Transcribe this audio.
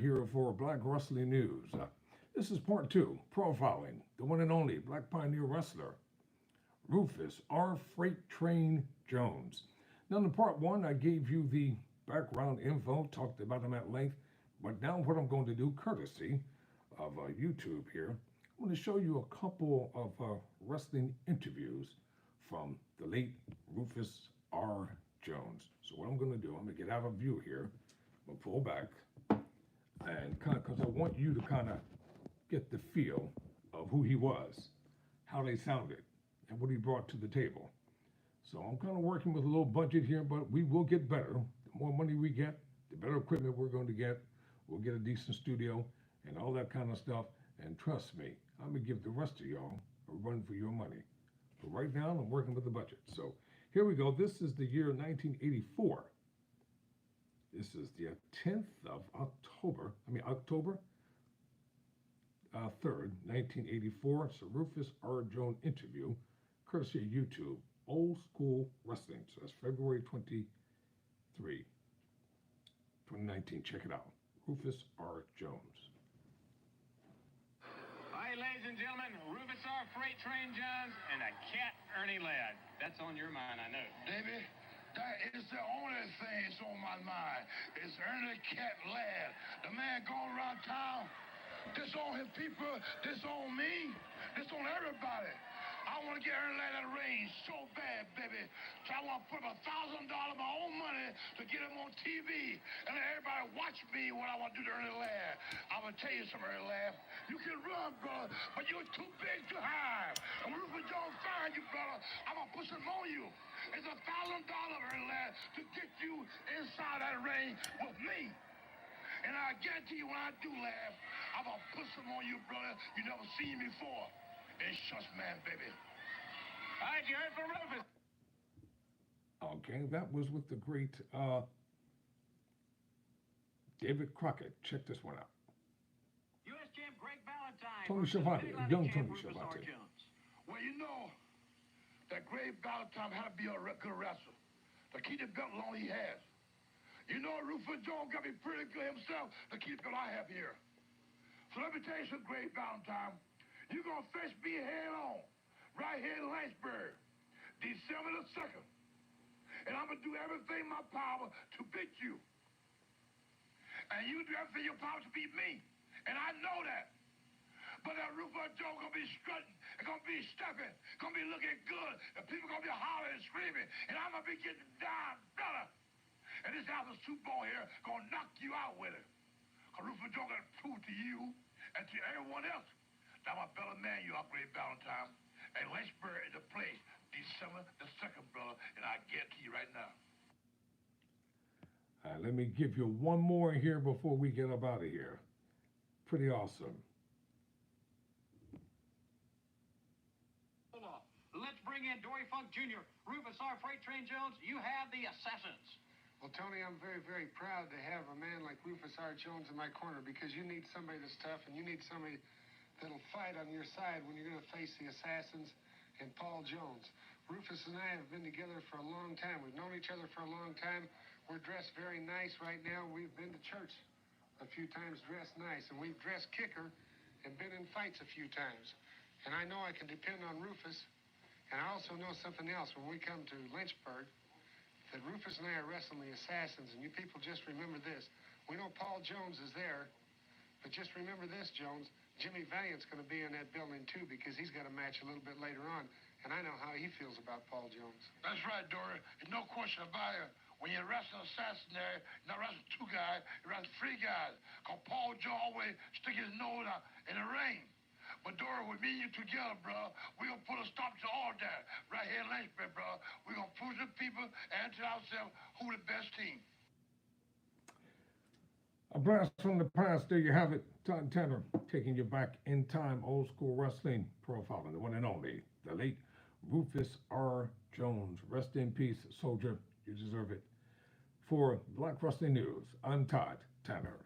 Here for Black Wrestling News. This is part 2, profiling the one and only Black Pioneer wrestler, Rufus R. Freight Train Jones. Now in part 1, I gave you the background info, talked about him at length, but now what I'm going to do, courtesy of YouTube here, I'm going to show you a couple of wrestling interviews from the late Rufus R. Jones. So what I'm going to do, I'm going to get out of view here, I'm going to pull back, and because I want you to kind of get the feel of who he was, how they sounded, and what he brought to the table. So I'm kind of working with a little budget here, but we will get better. The more money we get, the better equipment we're going to get. We'll get a decent studio and all that kind of stuff. And trust me, I'm going to give the rest of y'all a run for your money. But right now, I'm working with the budget. So here we go. This is the year 1984. This is the 10th of October 3rd, 1984. It's a Rufus R. Jones interview, courtesy of YouTube, Old School Wrestling. So that's February 23, 2019. Check it out. Rufus R. Jones. Hi, ladies and gentlemen. Rufus R. Freight Train Jones and a cat, Ernie Ladd. That's on your mind, I know. Baby, that is the only thing that's on my mind. It's Ernie Cat Ladd. The man going around town, disown his people, disown me, disown everybody. I want to get Ernie Ladd in the ring so bad, baby. So I want to put up $1,000 of my own money to get him on TV and let everybody watch me what I want to do to Ernie Ladd. I'm going to tell you something, Ernie Ladd. You can run, brother, but you're too big to hide. And when Rufus Jones find you, brother, I'm going to put some on you. It's $1,000, Ernie Ladd, to get you inside that ring with me. And I guarantee you when I do, Ladd, I'm going to put some on you, brother, you never seen before. It's just man, baby. All right, you heard from Rufus. Okay, that was with the great David Crockett. Check this one out. U.S. champ Greg Valentine. Tony Schiavone, young Tony Schiavone. Well, you know that Greg Valentine had to be a good wrestler to keep the belt long he has. You know Rufus Jones got to be pretty good himself to keep the belt I have here. So let me tell you something, Greg Valentine. You're going to face me head on, right here in Lynchburg, December the 2nd. And I'm going to do everything in my power to beat you. And you do everything in your power to beat me. And I know that. But that Rufus Jones going to be strutting, it's going to be stepping, going to be looking good, and people going to be hollering and screaming, and I'm going to be getting down better. And this house of Super Bowl here going to knock you out with it. Because Rufus Jones got to prove to you and to everyone else that I'm a better man, you upgrade Valentine. And Lynchburg is the place, December the 2nd, brother, and I guarantee you right now. Let me give you one more here before we get up out of here. Pretty awesome. Hold on. Let's bring in Dory Funk Jr., Rufus R. Freight Train Jones. You have the assassins. Well, Tony, I'm very, very proud to have a man like Rufus R. Jones in my corner because you need somebody that's tough and you need somebody that'll fight on your side when you're going to face the assassins and Paul Jones. Rufus and I have been together for a long time. We've known each other for a long time. We're dressed very nice right now. We've been to church a few times dressed nice, and we've dressed kicker and been in fights a few times. And I know I can depend on Rufus, and I also know something else when we come to Lynchburg, that Rufus and I are wrestling the assassins, and you people just remember this. We know Paul Jones is there, but just remember this, Jones. Jimmy Valiant's going to be in that building, too, because he's got a match a little bit later on. And I know how he feels about Paul Jones. That's right, Dory. There's no question about it. When you're wrestling an assassin there, you're not wrestling two guys, you're wrestling three guys. Because Paul Jones always stick his nose out in the ring. But, Dory, with me and you together, bro, we're going to put a stop to all that right here in Lynchburg, bro. We're going to prove to the people and to ourselves who the best team. A blast from the past, there you have it. Todd Tanner taking you back in time, old school wrestling profiling, the one and only, the late Rufus R. Jones. Rest in peace, soldier. You deserve it. For Black Wrestling News, I'm Todd Tanner.